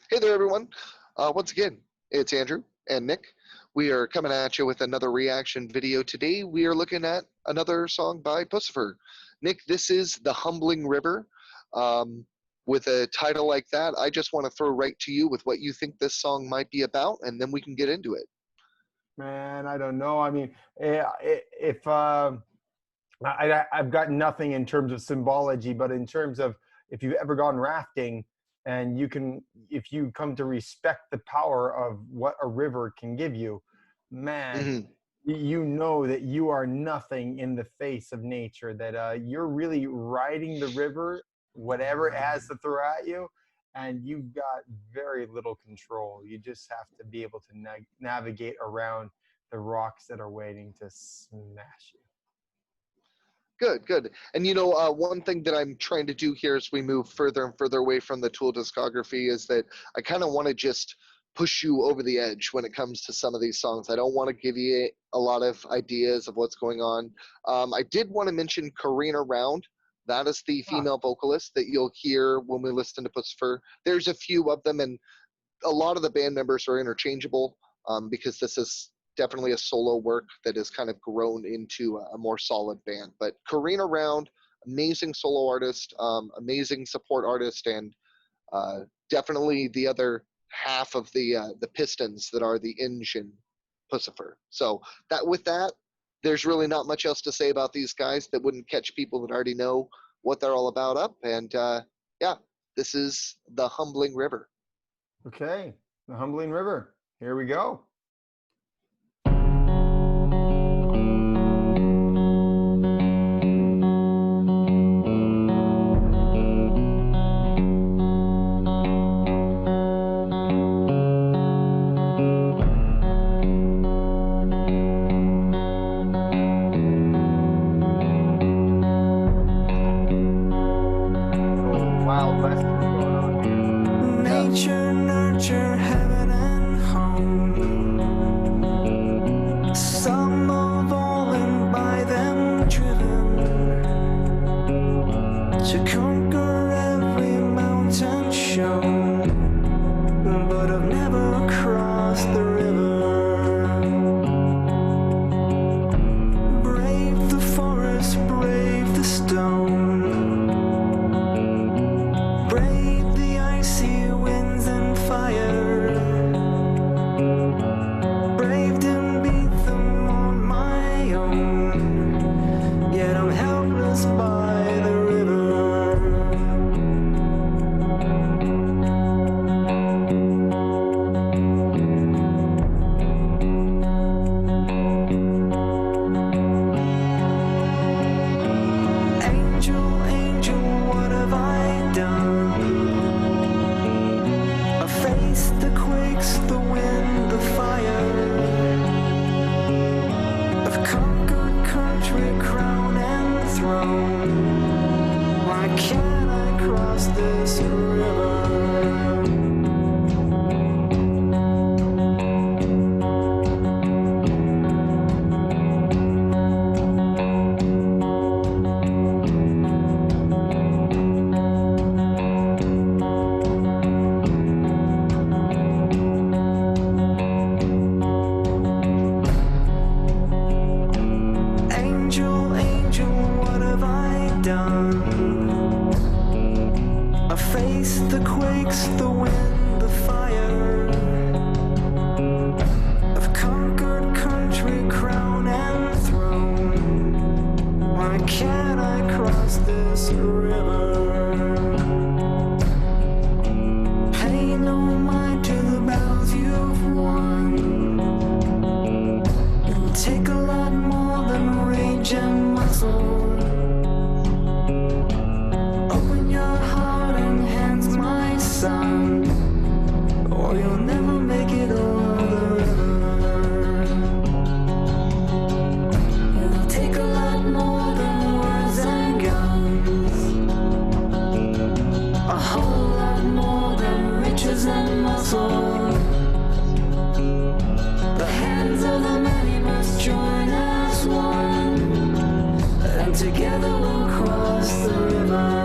Hey there, everyone. Once again, it's Andrew and Nick. We are coming at you with another reaction video. Today, we are looking at another song by Puscifer. Nick, this is The Humbling River. With a title like that, I just want to throw right to you with what you think this song might be about, and then we can get into it. Man, I don't know. I mean, if I've got nothing in terms of symbology, but in terms of if you've ever gone rafting and if you come to respect the power of what a river can give you, man, you know that you are nothing in the face of nature, that you're really riding the river, whatever it has to throw at you, and you've got very little control. You just have to be able to navigate around the rocks that are waiting to smash you. Good. And one thing that I'm trying to do here as we move further and further away from the Tool discography is that I kind of want to just push you over the edge when it comes to some of these songs. I don't want to give you a lot of ideas of what's going on. I did want to mention Karina Round. That is the female vocalist that you'll hear when we listen to Puscifer. There's a few of them, and a lot of the band members are interchangeable because this is definitely a solo work that has kind of grown into a more solid band. But Karina Round, amazing solo artist, amazing support artist, and definitely the other half of the pistons that are the engine Puscifer. So with that, there's really not much else to say about these guys that wouldn't catch people that already know what they're all about up. And yeah, this is The Humbling River. Okay, The Humbling River. Here we go. Nature, nurture, heaven and home. Some evolving by them driven to conquer every mountain shown, but I've never crossed the river. Brave the forest, brave the stone. Why can't I cross this river? I face the quakes, the wind, the fire. I've conquered country, crown and throne. Why can't I cross this river? Pay no mind to the battles you've won. It'll take a lot more than rage and muscle. Or you'll never make it over the river. It'll take a lot more than words and guns, a whole lot more than riches and muscle. The hands of the many must join as one, and together we'll cross the river.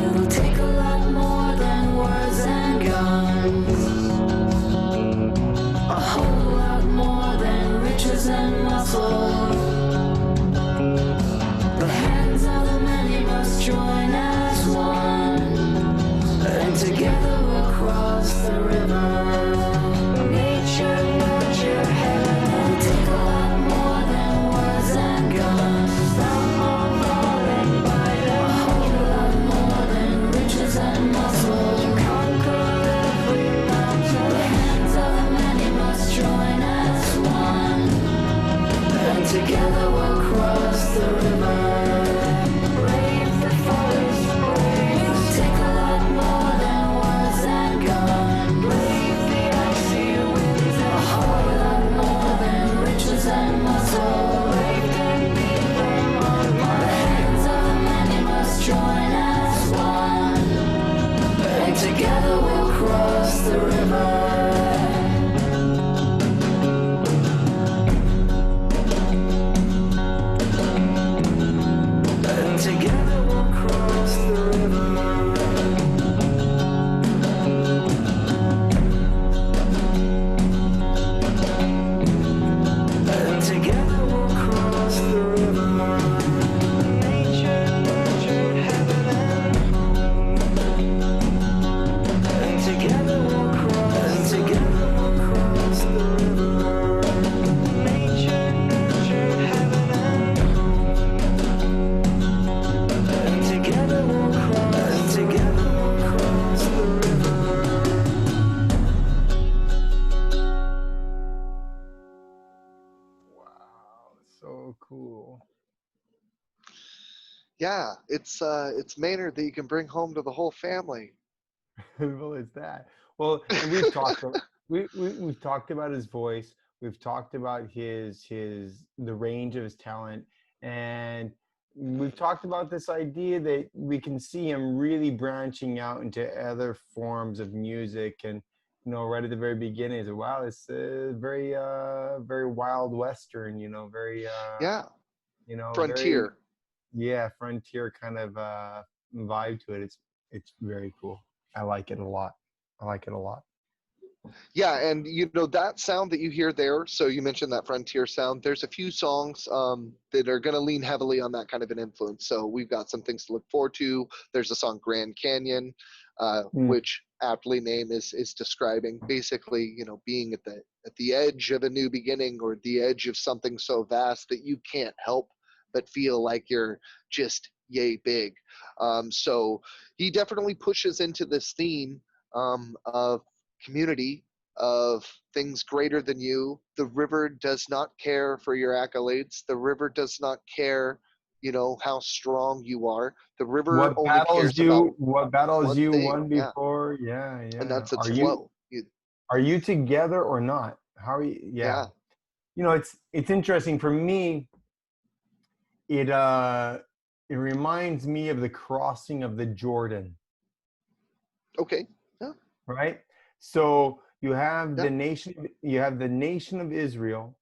It'll take a lot more the river. And together we'll cross the river. And together we'll cross the river. Nature nurtured heaven and home. And together we'll cross the river. Nature nurtured heaven and home. And together we'll cross the river. Wow, so cool. Yeah, it's Maynard that you can bring home to the whole family. Well, it's that. Well, and we've talked we've talked about his voice. We've talked about the range of his talent, and we've talked about this idea that we can see him really branching out into other forms of music. And right at the very beginning, is wow, it's very very wild western. Very Yeah, very frontier. frontier kind of vibe to it. It's very cool. I like it a lot. Yeah, and that sound that you hear there. So you mentioned that frontier sound. There's a few songs that are going to lean heavily on that kind of an influence. So we've got some things to look forward to. There's a song Grand Canyon, which aptly named is describing basically being at the edge of a new beginning, or the edge of something so vast that you can't help but feel like you're just yay big. So he definitely pushes into this theme of community, of things greater than you. The river does not care for your accolades. The river does not care, how strong you are. The river What only battles cares about one you thing. won Yeah, before? Yeah, and yeah. that's its flow. Are you together or not? How are you? Yeah. Yeah. It's interesting for me. It reminds me of the crossing of the Jordan, Okay. Yeah. right? So you have Yeah. the nation of Israel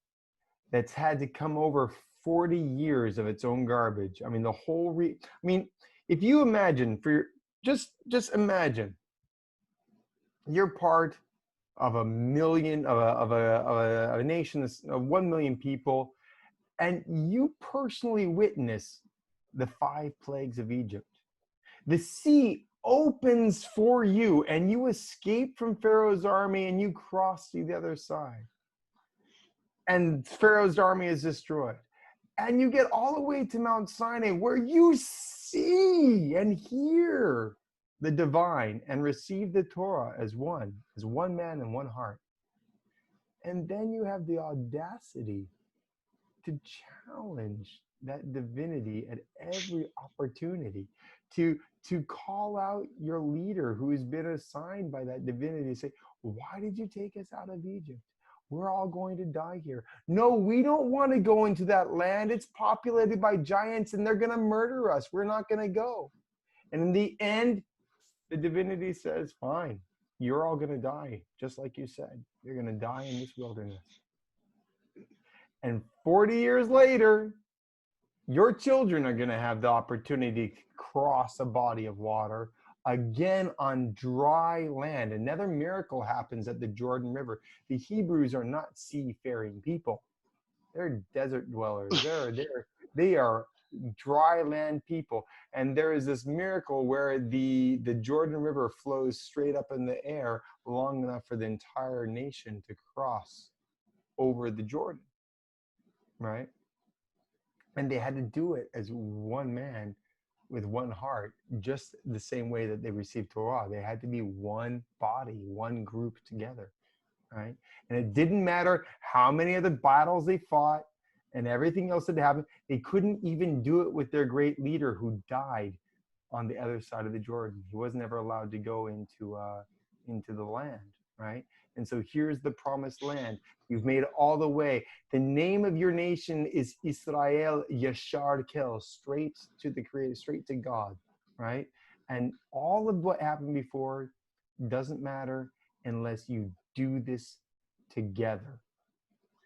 that's had to come over 40 years of its own garbage. I mean, if you imagine just imagine you're part of a million of a nation of 1 million people, and you personally witness the 5 plagues of Egypt. The sea opens for you, and you escape from Pharaoh's army, and you cross to the other side. And Pharaoh's army is destroyed. And you get all the way to Mount Sinai, where you see and hear the divine and receive the Torah as one man and one heart. And then you have the audacity to challenge that divinity at every opportunity, to call out your leader who has been assigned by that divinity, to say, why did you take us out of Egypt? We're all going to die here. No, we don't want to go into that land. It's populated by giants and they're going to murder us. We're not going to go. And in the end, the divinity says, fine, you're all going to die, just like you said. You're going to die in this wilderness. And 40 years later, your children are going to have the opportunity to cross a body of water again on dry land. Another miracle happens at the Jordan River. The Hebrews are not seafaring people. They're desert dwellers. They are dry land people. And there is this miracle where the Jordan River flows straight up in the air long enough for the entire nation to cross over the Jordan. Right? And they had to do it as one man with one heart, just the same way that they received Torah. They had to be one body, one group together, right? And it didn't matter how many of the battles they fought and everything else that happened. They couldn't even do it with their great leader who died on the other side of the Jordan. He wasn't ever allowed to go into the land, right? And so here's the promised land. You've made it all the way. The name of your nation is Israel Yashar Kel, straight to the Creator, straight to God, right? And all of what happened before doesn't matter. unless you do this together.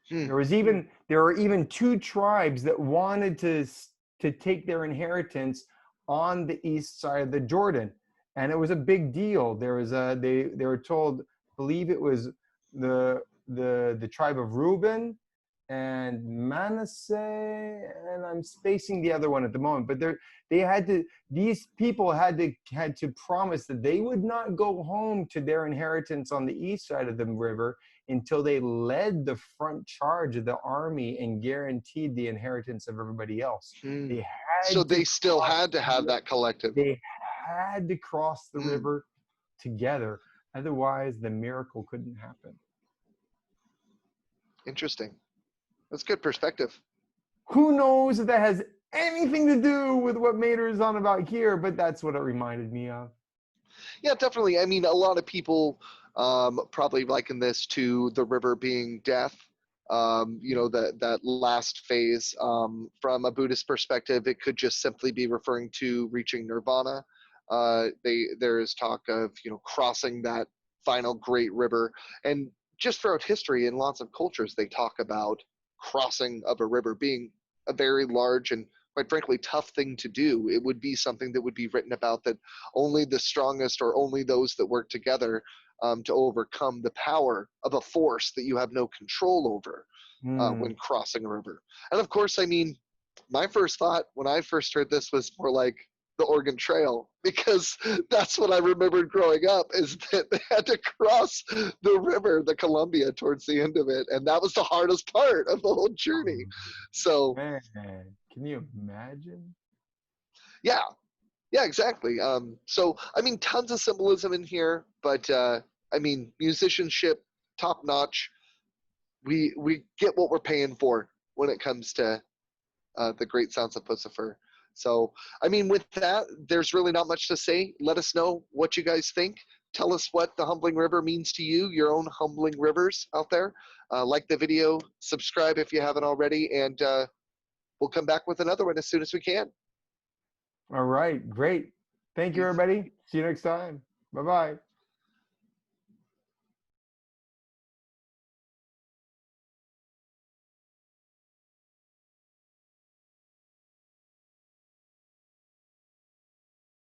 Hmm. There were even two tribes that wanted to take their inheritance on the east side of the Jordan, and it was a big deal. They were told, believe it was the tribe of Reuben and Manasseh, and I'm spacing the other one at the moment, but these people had to promise that they would not go home to their inheritance on the east side of the river until they led the front charge of the army and guaranteed the inheritance of everybody else. Hmm. They So had to they still had to have that collective. they had to cross the Hmm. river together. Otherwise, the miracle couldn't happen. Interesting. That's good perspective. Who knows if that has anything to do with what Mater is on about here, but that's what it reminded me of. Yeah, definitely. I mean, a lot of people probably liken this to the river being death. That last phase. From a Buddhist perspective, it could just simply be referring to reaching nirvana. There is talk of crossing that final great river, and just throughout history in lots of cultures, they talk about crossing of a river being a very large and quite frankly tough thing to do. It would be something that would be written about, that only the strongest or only those that work together to overcome the power of a force that you have no control over when crossing a river. And of course, I mean, my first thought when I first heard this was more like the Oregon Trail, because that's what I remembered growing up, is that they had to cross the river, the Columbia, towards the end of it. And that was the hardest part of the whole journey. So, Man, can you imagine? yeah, exactly. So, I mean, tons of symbolism in here, but I mean, musicianship, top notch. We get what we're paying for when it comes to the great sounds of Puscifer. So, I mean, with that, there's really not much to say. Let us know what you guys think. Tell us what the Humbling River means to you, your own humbling rivers out there. Like the video, subscribe if you haven't already, and we'll come back with another one as soon as we can. All right, great. Thank you, everybody. See you next time. Bye-bye.